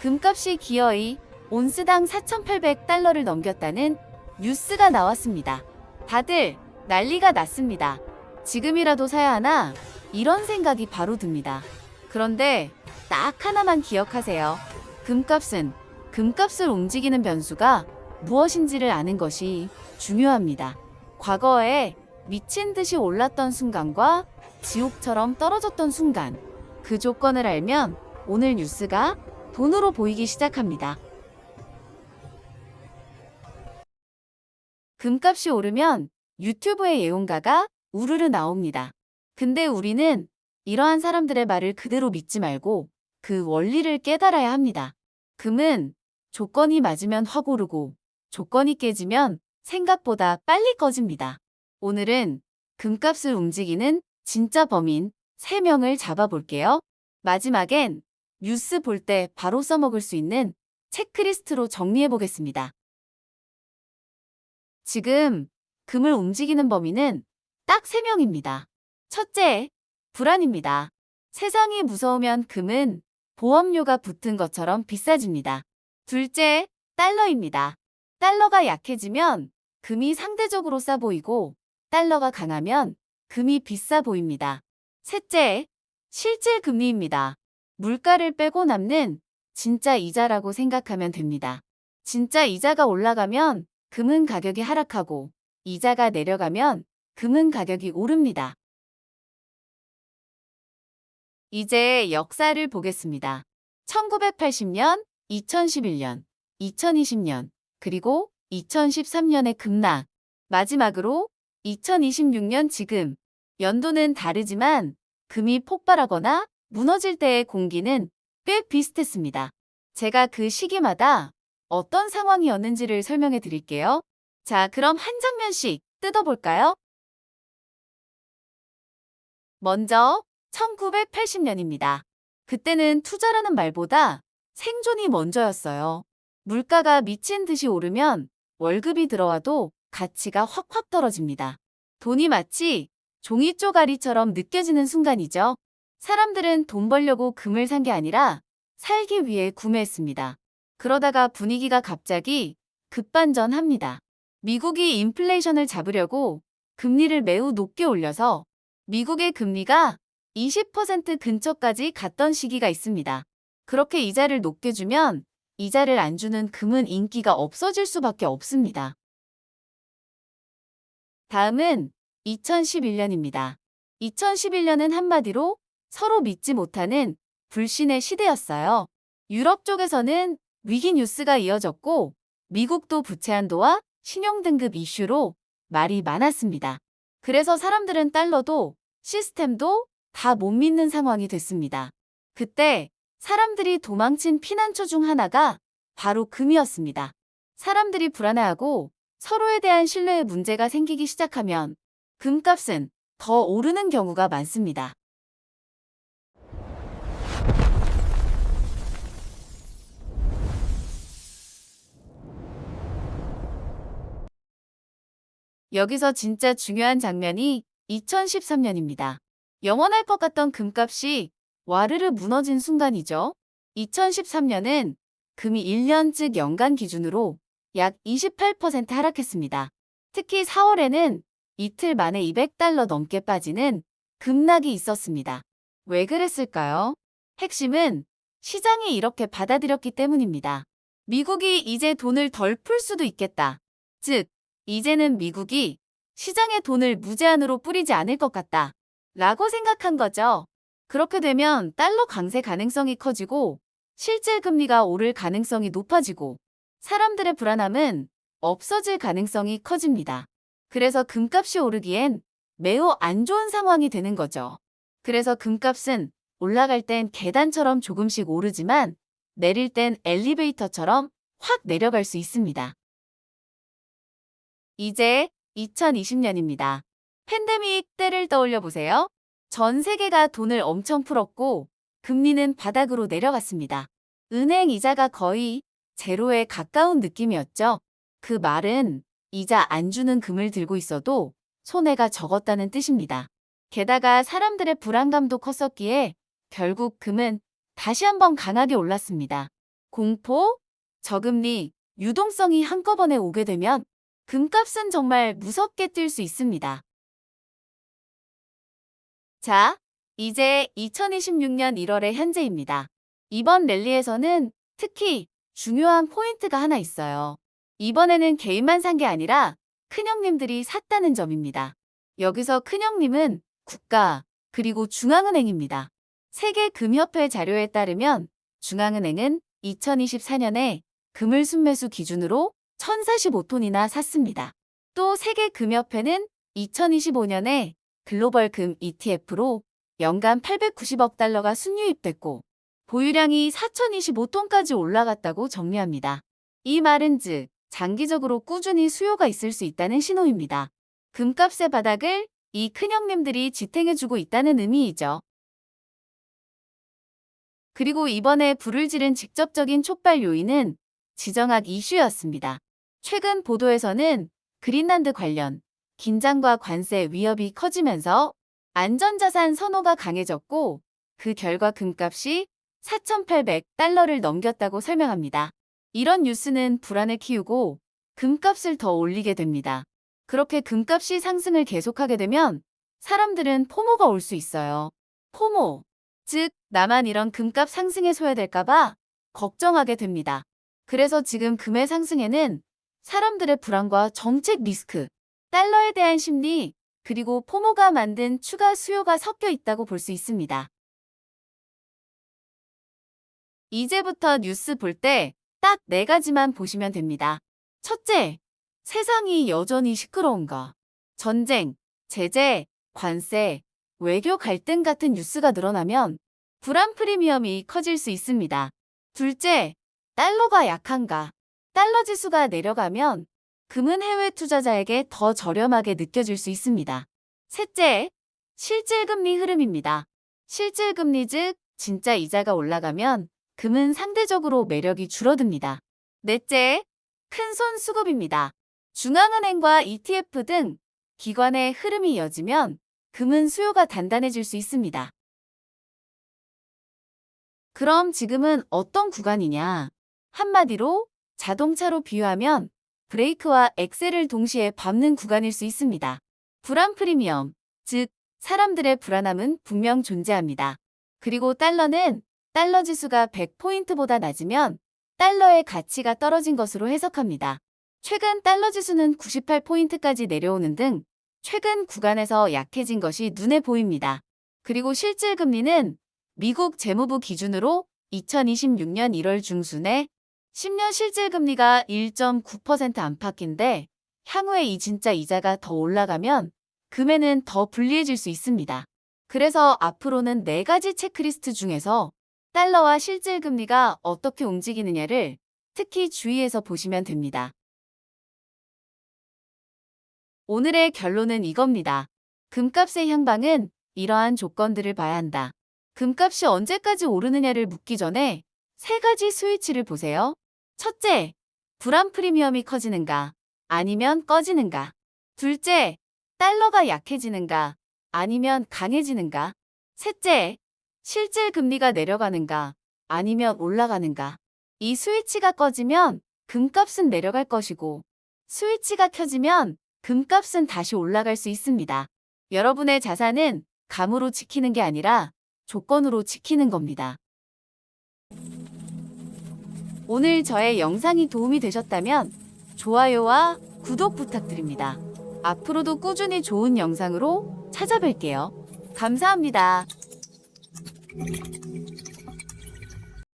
금값이 기어이 온스당 4,800달러를 넘겼다는 뉴스가 나왔습니다. 다들 난리가 났습니다. 지금이라도 사야 하나? 이런 생각이 바로 듭니다. 그런데 딱 하나만 기억하세요. 금값을 움직이는 변수가 무엇인지를 아는 것이 중요합니다. 과거에 미친 듯이 올랐던 순간과 지옥처럼 떨어졌던 순간, 그 조건을 알면 오늘 뉴스가 돈으로 보이기 시작합니다. 금값이 오르면 유튜브의 예언가가 우르르 나옵니다. 근데 우리는 이러한 사람들의 말을 그대로 믿지 말고 그 원리를 깨달아야 합니다. 금은 조건이 맞으면 확 오르고 조건이 깨지면 생각보다 빨리 꺼집니다. 오늘은 금값을 움직이는 진짜 범인 3명을 잡아볼게요. 마지막엔 뉴스 볼 때 바로 써먹을 수 있는 체크리스트로 정리해보겠습니다. 지금 금을 움직이는 범인은 딱 3명입니다. 첫째, 불안입니다. 세상이 무서우면 금은 보험료가 붙은 것처럼 비싸집니다. 둘째, 달러입니다. 달러가 약해지면 금이 상대적으로 싸 보이고 달러가 강하면 금이 비싸 보입니다. 셋째, 실질 금리입니다. 물가를 빼고 남는 진짜 이자라고 생각하면 됩니다. 진짜 이자가 올라가면 금은 가격이 하락하고 이자가 내려가면 금은 가격이 오릅니다. 이제 역사를 보겠습니다. 1980년, 2011년, 2020년, 그리고 2013년의 급락, 마지막으로 2026년 지금. 연도는 다르지만 금이 폭발하거나 무너질 때의 공기는 꽤 비슷했습니다. 제가 그 시기마다 어떤 상황이었는지를 설명해 드릴게요. 자, 그럼 한 장면씩 뜯어볼까요? 먼저 1980년입니다. 그때는 투자라는 말보다 생존이 먼저였어요. 물가가 미친 듯이 오르면 월급이 들어와도 가치가 확확 떨어집니다. 돈이 마치 종이 쪼가리처럼 느껴지는 순간이죠. 사람들은 돈 벌려고 금을 산 게 아니라 살기 위해 구매했습니다. 그러다가 분위기가 갑자기 급반전합니다. 미국이 인플레이션을 잡으려고 금리를 매우 높게 올려서 미국의 금리가 20% 근처까지 갔던 시기가 있습니다. 그렇게 이자를 높게 주면 이자를 안 주는 금은 인기가 없어질 수밖에 없습니다. 다음은 2011년입니다. 2011년은 한마디로 서로 믿지 못하는 불신의 시대였어요. 유럽 쪽에서는 위기 뉴스가 이어졌고 미국도 부채 한도와 신용등급 이슈로 말이 많았습니다. 그래서 사람들은 달러도 시스템도 다 못 믿는 상황이 됐습니다. 그때 사람들이 도망친 피난처 중 하나가 바로 금이었습니다. 사람들이 불안해하고 서로에 대한 신뢰에 문제가 생기기 시작하면 금값은 더 오르는 경우가 많습니다. 여기서 진짜 중요한 장면이 2013년입니다. 영원할 것 같던 금값이 와르르 무너진 순간이죠. 2013년은 금이 1년 즉 연간 기준으로 약 28% 하락했습니다. 특히 4월에는 이틀 만에 200달러 넘게 빠지는 급락이 있었습니다. 왜 그랬을까요? 핵심은 시장이 이렇게 받아들였기 때문입니다. 미국이 이제 돈을 덜 풀 수도 있겠다. 즉, 이제는 미국이 시장에 돈을 무제한으로 뿌리지 않을 것 같다. 라고 생각한 거죠. 그렇게 되면 달러 강세 가능성이 커지고 실질 금리가 오를 가능성이 높아지고 사람들의 불안함은 없어질 가능성이 커집니다. 그래서 금값이 오르기엔 매우 안 좋은 상황이 되는 거죠. 그래서 금값은 올라갈 땐 계단처럼 조금씩 오르지만 내릴 땐 엘리베이터처럼 확 내려갈 수 있습니다. 이제 2020년입니다. 팬데믹 때를 떠올려 보세요. 전 세계가 돈을 엄청 풀었고 금리는 바닥으로 내려갔습니다. 은행 이자가 거의 제로에 가까운 느낌이었죠. 그 말은 이자 안 주는 금을 들고 있어도 손해가 적었다는 뜻입니다. 게다가 사람들의 불안감도 컸었기에 결국 금은 다시 한번 강하게 올랐습니다. 공포, 저금리, 유동성이 한꺼번에 오게 되면 금값은 정말 무섭게 뛸 수 있습니다. 자, 이제 2026년 1월의 현재입니다. 이번 랠리에서는 특히 중요한 포인트가 하나 있어요. 이번에는 개인만 산 게 아니라 큰형님들이 샀다는 점입니다. 여기서 큰형님은 국가, 그리고 중앙은행입니다. 세계금협회 자료에 따르면 중앙은행은 2024년에 금을 순매수 기준으로 1045톤이나 샀습니다. 또 세계금협회는 2025년에 글로벌 금 ETF로 연간 890억 달러가 순유입됐고 보유량이 4025톤까지 올라갔다고 정리합니다. 이 말은 즉 장기적으로 꾸준히 수요가 있을 수 있다는 신호입니다. 금값의 바닥을 이 큰형님들이 지탱해주고 있다는 의미이죠. 그리고 이번에 불을 지른 직접적인 촉발 요인은 지정학 이슈였습니다. 최근 보도에서는 그린란드 관련 긴장과 관세 위협이 커지면서 안전자산 선호가 강해졌고 그 결과 금값이 4,800달러를 넘겼다고 설명합니다. 이런 뉴스는 불안을 키우고 금값을 더 올리게 됩니다. 그렇게 금값이 상승을 계속하게 되면 사람들은 포모가 올 수 있어요. 포모, 즉 나만 이런 금값 상승에 소외될까봐 걱정하게 됩니다. 그래서 지금 금의 상승에는 사람들의 불안과 정책 리스크, 달러에 대한 심리, 그리고 포모가 만든 추가 수요가 섞여 있다고 볼 수 있습니다. 이제부터 뉴스 볼 때 딱 4가지만 보시면 됩니다. 첫째, 세상이 여전히 시끄러운가? 전쟁, 제재, 관세, 외교 갈등 같은 뉴스가 늘어나면 불안 프리미엄이 커질 수 있습니다. 둘째, 달러가 약한가? 달러 지수가 내려가면 금은 해외 투자자에게 더 저렴하게 느껴질 수 있습니다. 셋째, 실질금리 흐름입니다. 실질금리 즉 진짜 이자가 올라가면 금은 상대적으로 매력이 줄어듭니다. 넷째, 큰손 수급입니다. 중앙은행과 ETF 등 기관의 흐름이 이어지면 금은 수요가 단단해질 수 있습니다. 그럼 지금은 어떤 구간이냐? 한마디로 자동차로 비유하면 브레이크와 엑셀을 동시에 밟는 구간일 수 있습니다. 불안 프리미엄, 즉 사람들의 불안함은 분명 존재합니다. 그리고 달러는 달러 지수가 100포인트보다 낮으면 달러의 가치가 떨어진 것으로 해석합니다. 최근 달러 지수는 98포인트까지 내려오는 등 최근 구간에서 약해진 것이 눈에 보입니다. 그리고 실질금리는 미국 재무부 기준으로 2026년 1월 중순에 10년 실질금리가 1.9% 안팎인데 향후에 이 진짜 이자가 더 올라가면 금에는 더 불리해질 수 있습니다. 그래서 앞으로는 4가지 체크리스트 중에서 달러와 실질금리가 어떻게 움직이느냐를 특히 주의해서 보시면 됩니다. 오늘의 결론은 이겁니다. 금값의 향방은 이러한 조건들을 봐야 한다. 금값이 언제까지 오르느냐를 묻기 전에 3가지 스위치를 보세요. 첫째, 불안 프리미엄이 커지는가 아니면 꺼지는가. 둘째, 달러가 약해지는가 아니면 강해지는가. 셋째, 실질 금리가 내려가는가 아니면 올라가는가. 이 스위치가 꺼지면 금값은 내려갈 것이고 스위치가 켜지면 금값은 다시 올라갈 수 있습니다. 여러분의 자산은 감으로 지키는 게 아니라 조건으로 지키는 겁니다. 오늘 저의 영상이 도움이 되셨다면 좋아요와 구독 부탁드립니다. 앞으로도 꾸준히 좋은 영상으로 찾아뵐게요. 감사합니다.